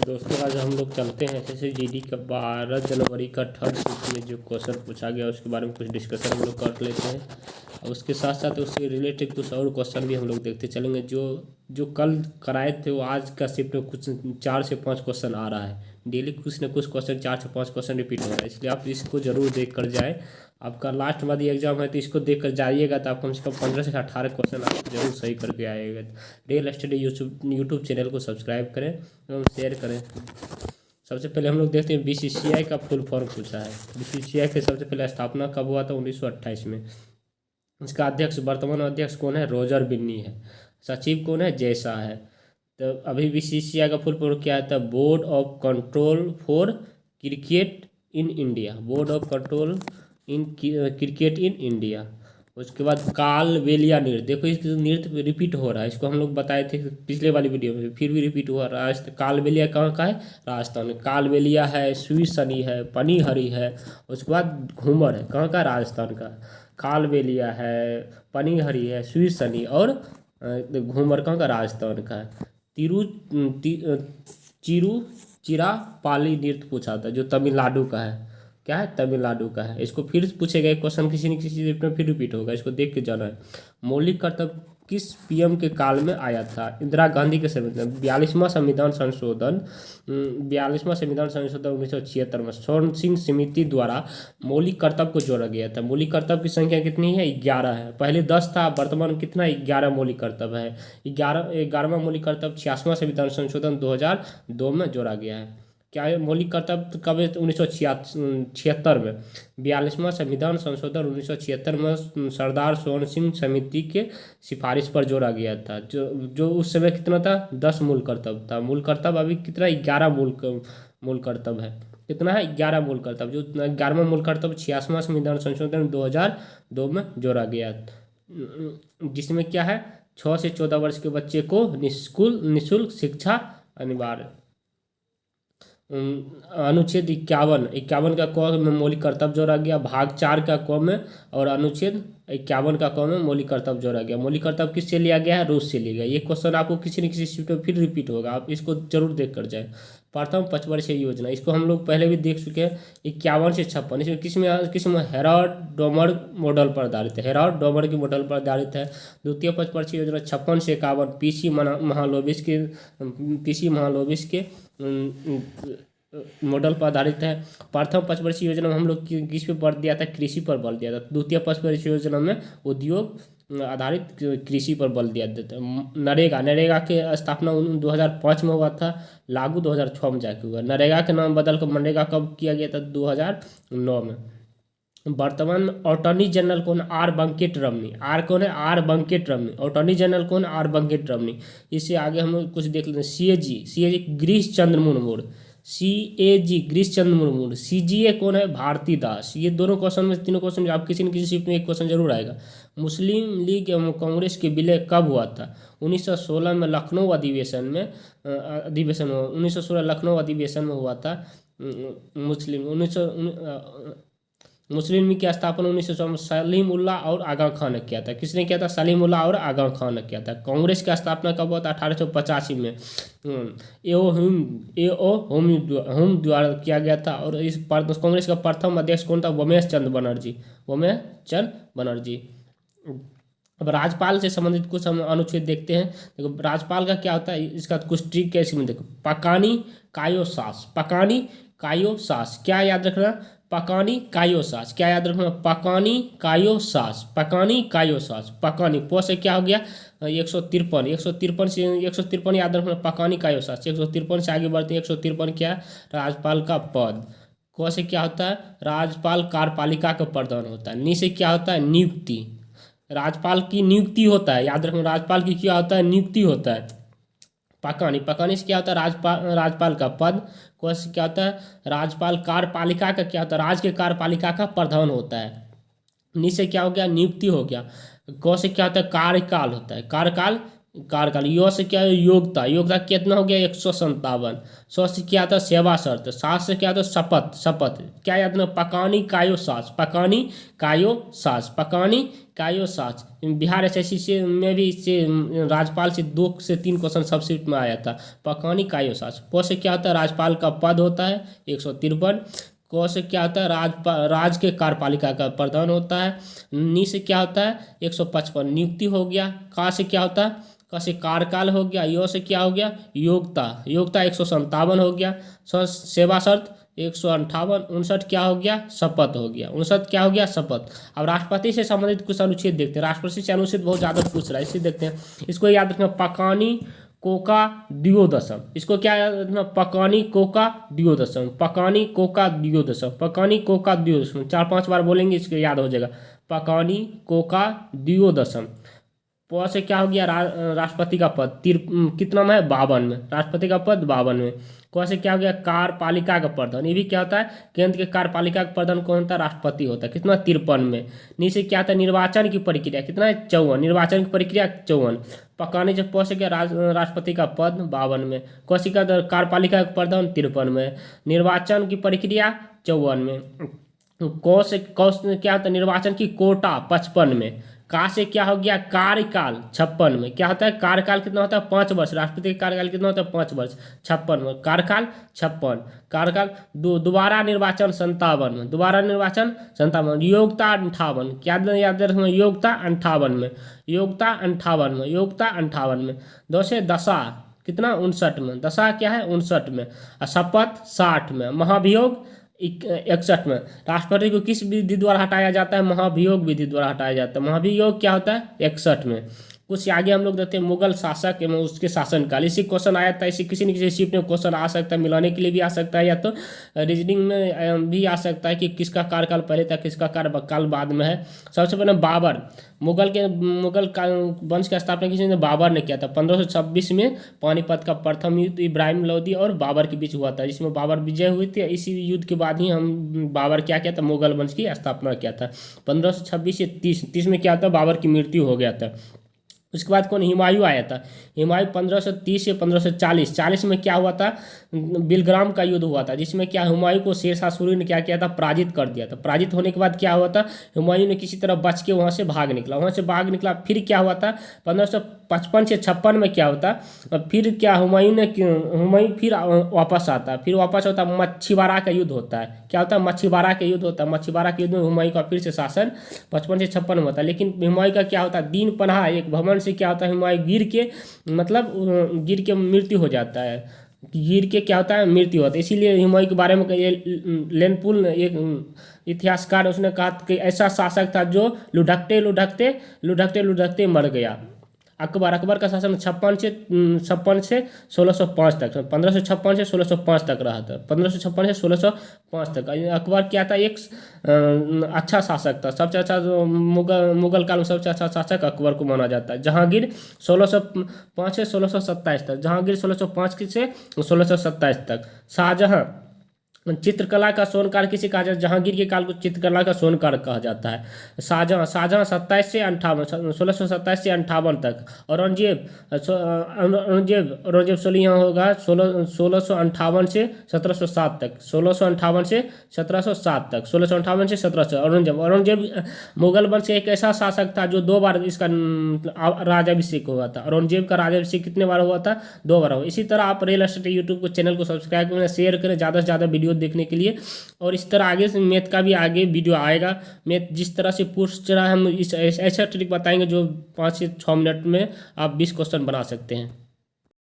दोस्तों आज हम लोग चलते हैं एसएससी जीडी का 12 जनवरी का थर्ड शिफ्ट में जो क्वेश्चन पूछा गया उसके बारे में कुछ डिस्कशन हम लोग कर लेते हैं। और उसके साथ साथ उससे रिलेटेड कुछ और क्वेश्चन भी हम लोग देखते चलेंगे। जो जो कल कराए थे वो आज का शिफ्ट में कुछ 4 से 5 क्वेश्चन आ रहा है। डेली कुछ ना कुछ क्वेश्चन 4 से 5 क्वेश्चन रिपीट हो रहा है, इसलिए आप इसको जरूर देख कर जाए। आपका लास्ट वाली एग्जाम है तो इसको देख कर जाइएगा तो आप कम से कम 15 से 18 क्वेश्चन आप जरूर सही करके आइएगा। रियल स्टडी यूट्यूब चैनल को सब्सक्राइब करें एवं शेयर करें। सबसे पहले हम लोग देखते हैं बीसीसीआई का फुल फॉर्म पूछा है। बीसीसीआई की सबसे पहले स्थापना कब हुआ था? 1928 में। इसका अध्यक्ष, वर्तमान अध्यक्ष कौन है? रोजर बिन्नी है। सचिव कौन है? जैसा है। तो अभी बीसीसीआई का फुल फॉर्म क्या आता है? Board of control for cricket in India. Board of control in cricket in India. उसके बाद कालबेलिया नृत्य, देखो इस नृत्य रिपीट हो रहा है, इसको हम लोग बताए थे पिछले वाली वीडियो में, फिर भी रिपीट हुआ। कालबेलिया कहाँ का है? राजस्थान में। कालबेलिया है, स्वीसनी है, पनीहरी है। उसके बाद घूमर है, कहाँ का? राजस्थान का। कालबेलिया है, पनीहरी है, स्वीसनी और घूमर कहाँ का? राजस्थान का है। चिरापाली नृत्य पूछा था जो तमिलनाडु का है। क्या है? तमिलनाडु का है। इसको फिर पूछेगा एक क्वेश्चन, किसी न किसी में फिर रिपीट होगा, इसको देख के जाना है। मौलिक कर्तव्य किस पीएम के काल में आया था? इंदिरा गांधी के समय में। 42वां संविधान संशोधन 1976 में स्वर्ण सिंह समिति द्वारा मौलिक कर्तव्य को जोड़ा गया था। मौलिक कर्तव्य की संख्या कितनी है? 11 है। पहले 10 था, वर्तमान कितना? 11 मौलिक कर्तव्य है। 11वां मौलिक कर्तव्य 86वां संविधान संशोधन 2002 में जोड़ा गया है। क्या है मौलिक कर्तव्य? कब है? 1976 में। 42वां संविधान संशोधन 1976 में सरदार स्वर्ण सिंह समिति के सिफारिश पर जोड़ा गया था। जो उस समय कितना था? 10 मूल कर्तव्य था। मूल कर्तव्य अभी कितना? 11 मूल कर्तव्य है। कितना है? 11 मूल कर्तव्य। जो 11वां मूल कर्तव्य 86वां संविधान संशोधन 2002 में जोड़ा गया, जिसमें क्या है? 6 से 14 वर्ष के बच्चे को निःशुल्क शिक्षा अनिवार्य। अनुच्छेद 51 का क में मौलिक कर्तव्य जोड़ा गया। भाग 4 का क में और अनुच्छेद 51 का क में मौलिक कर्तव्य जोड़ा गया। मौलिक कर्तव्य किससे लिया गया है? रूस से लिया गया। ये क्वेश्चन आपको किसी न किसी सीट में फिर रिपीट होगा, आप इसको जरूर देख कर जाए। प्रथम पंचवर्षीय योजना, इसको हम लोग पहले भी देख चुके हैं। 51 से 56 इसमें किसमें हेराल्ड डोमर मॉडल पर आधारित है। हेराल्ड डोमर के मॉडल पर आधारित है। द्वितीय पंचवर्षीय योजना 56 से 51 पीसी महालोबिस के मॉडल पर आधारित है। प्रथम पंचवर्षीय योजना में हम लोग किस पे बल दिया था? कृषि पर बल दिया था। द्वितीय पंचवर्षीय योजना में उद्योग आधारित कृषि पर बल दिया जाता है। नरेगा के स्थापना 2005 में हुआ था, लागू 2006 में जाके हुआ। नरेगा के नाम बदल कर मनरेगा कब किया गया था? 2009 में। वर्तमान में अटॉर्नी जनरल कौन? आर वेंकट रमनी। आर कौन है? R Venkat Ramani. Attorney general कौन? आर वेंकट रमनी। इससे आगे हम लोग कुछ देख लेते हैं। CAG Girish Chandra Murmu. CAG Girish Chandra Murmu. CGA कौन है? भारती दास। ये दोनों क्वेश्चन में, तीनों क्वेश्चन आप किसी न किसी शिफ्ट में एक क्वेश्चन जरूर आएगा। मुस्लिम लीग एवं कांग्रेस के विलय कब हुआ था? 1916 में लखनऊ अधिवेशन में 1916 लखनऊ अधिवेशन में हुआ था। मुस्लिम लीग की स्थापना 1900 में सलीम उल्लाह और आगा खान ने किया था। किसने किया था? सलीम उल्लाह और आगा खान ने किया था। कांग्रेस की स्थापना कब हुआ था? 1885 में होम द्वारा किया गया था। और इस कांग्रेस का प्रथम अध्यक्ष कौन था? उमेश चंद बनर्जी। अब राज्यपाल से संबंधित कुछ हम अनुच्छेद देखते हैं। देखो राज्यपाल का क्या होता है, इसका कुछ ट्रिक कैसे में देखो। पकानी कायोसास, क्या याद रखना? पकानी कायोसास। क्या याद रखना? पकानी कायोसास। पकानी पो से क्या हो गया? 153 याद रखना। पकानी कायोसास 153 से आगे बढ़ते हैं। 153 क्या? राज्यपाल का पद। क से क्या होता है? राज्यपाल कार्यपालिका का प्रधान होता है। नी से क्या होता है? नियुक्ति। राज्यपाल की नियुक्ति होता है, याद रखना। राज्यपाल की क्या होता है? नियुक्ति होता है। पकानी से क्या होता है? राज्यपाल का पद। क से क्या होता है? राज्यपाल कार्यपालिका का क्या होता है? राज्य के कार्यपालिका का प्रधान होता है। नी से क्या हो गया? नियुक्ति हो गया। क से क्या होता है? कार्यकाल होता है। कार्यकाल कार्यकाल। यो से क्या है योग्यता, योग्यता कितना हो गया 157। 100 से क्या था सेवा शर्त। 7 से क्या था शपथ, शपथ क्या याद ना पकानी कायो सास, पकानी कायो सास, पकानी कायो सास। बिहार एसएससी से में भी इससे राज्यपाल से 2 से 3 क्वेश्चन सब्सिट में आया था। पकानी कायो सास। प से क्या होता है राज्यपाल का पद होता है 153। क से क्या होता है राज के कार्यपालिका का प्रधान होता है। नी से क्या होता है 155 नियुक्ति हो गया। का से क्या होता है का से कार्यकाल हो गया। यो से क्या हो गया योग्यता, योग्यता 157 हो गया। सेवा शर्त 158। 59 क्या हो गया शपथ हो गया। 59 क्या हो गया शपथ। अब राष्ट्रपति से संबंधित कुछ अनुच्छेद देखते हैं। राष्ट्रपति से अनुच्छेद बहुत ज़्यादा पूछ रहा है, इसे देखते हैं। इसको याद रखना पकानी कोका द्वियोदशम। इसको क्या याद रखना पकानी कोका द्वियोदशम, पकानी कोका द्वियोदशम, पकानी कोका द्वियोदशम। 4-5 बार बोलेंगे इसके याद हो जाएगा। पकानी कोका द्वियोदशम। प से क्या हो गया राष्ट्रपति का पद कितना में है 52 में, राष्ट्रपति का पद 52 में। क से क्या हो गया कार्यपालिका का प्रधान, ये भी क्या होता है केंद्र के कार्यपालिका का प्रधान कौन होता है राष्ट्रपति होता है, कितना 53 में। नी से क्या होता है निर्वाचन की प्रक्रिया कितना है 54, निर्वाचन की प्रक्रिया 54। पकाने जब प से क्या राष्ट्रपति का पद 52 में। क से क्या कार्यपालिका का प्रधान 53 में, निर्वाचन की प्रक्रिया 54 में। क से क्या होता है निर्वाचन की कोटा 55 में। का से क्या हो गया कार्यकाल 56 में। क्या होता है कार्यकाल कितना होता है 5 वर्ष, राष्ट्रपति का कार्यकाल कितना होता है 5 वर्ष। 56 में कार्यकाल 56। कार्यकाल दोबारा निर्वाचन 57 में, दोबारा निर्वाचन 57। योग्यता 58, क्या याद रखना योग्यता 58 में, योग्यता 58 में, योग्यता 58 में। 2 से दशा कितना 59 में, दशा क्या है 59 में। शपथ 60 में, महाभियोग 61 में। राष्ट्रपति को किस विधि द्वारा हटाया जाता है महाभियोग विधि द्वारा हटाया जाता है। महाभियोग क्या होता है 61 में। कुछ आगे हम लोग देखते हैं मुगल शासक एवं उसके शासनकाल। इसी क्वेश्चन आया था, इसी किसी न किसी शिफ्ट में क्वेश्चन आ सकता है, मिलाने के लिए भी आ सकता है या तो रीजनिंग में भी आ सकता है कि किसका कार्यकाल पहले था किसका कार्यकाल बाद में है। सबसे पहले बाबर, मुगल वंश की स्थापना किसी ने बाबर ने किया था। 1526 में पानीपत का प्रथम युद्ध इब्राहिम लोदी और बाबर के बीच हुआ था, जिसमें बाबर विजय हुई थी। इसी युद्ध के बाद ही हम बाबर क्या किया था मुगल वंश की स्थापना किया था। 1526 से 30 में क्या था बाबर की मृत्यु हो गया था। उसके बाद कौन हुमायूं आया था। हुमायूं 1530 से 1540, 40 में क्या हुआ था बिलग्राम का युद्ध हुआ था, जिसमें क्या हुमायूं को शेरशाह सूरी ने क्या किया था पराजित कर दिया था। पराजित होने के बाद क्या हुआ था हुमायूं ने किसी तरह बच के वहाँ से भाग निकला। फिर क्या हुआ था 1555 से 56 में क्या होता फिर क्या हुमायूं फिर वापस आता, फिर वापस होता मच्छीवाड़ा का युद्ध होता है। क्या होता है मच्छीवाड़ा का युद्ध होता है। मच्छीवाड़ा के युद्ध में हुमायूं का फिर से शासन 55 से 56 में होता है। लेकिन हुमायूं का क्या होता है दीन पनाह एक भवन से क्या होता है हुमायूं गिर के मृत्यु हो जाता है। गिर के क्या होता है मृत्यु होता है। इसीलिए हुमायूं के बारे में लेनपुल एक इतिहासकार उसने कहा कि ऐसा शासक था जो लुढ़कते मर गया। अकबर का शासन 56 से 1605 तक, 1556 से 1605 तक रहा था। 1556 से 1605 तक अकबर क्या था एक अच्छा शासक था। सबसे अच्छा मुगल काल में सबसे अच्छा शासक अकबर को माना जाता है। जहांगीर 1605 से 1627 तक, जहांगीर 1605 से 1627 तक। शाहजहां चित्रकला का स्वर्णकार किसे कहा जाता है जहांगीर के काल को चित्रकला का स्वर्णकार कहा जाता है। शाहजहां 27 से 58 1627 से 58 तक। औरंगजेब सोली यहाँ होगा 1658 से 1707 तक, 1658 से 1707 तक, 1658 से 1700। औरंगजेब मुगल वंश एक ऐसा शासक था जो 2 बार इसका राजाभिषेक हुआ था। औरंगजेब का राजाभिषेक कितने बार हुआ था 2 बार हुआ। इसी तरह आप रियल एस्टेट यूट्यूब को चैनल को सब्सक्राइब करें, शेयर करें ज़्यादा से ज़्यादा वीडियो देखने के लिए। और इस तरह आगे से मैथ का भी आगे वीडियो आएगा। मैथ जिस तरह से पूछ रहा है हम इस ऐसा ट्रिक बताएंगे जो 5 से 6 मिनट में आप 20 क्वेश्चन बना सकते हैं।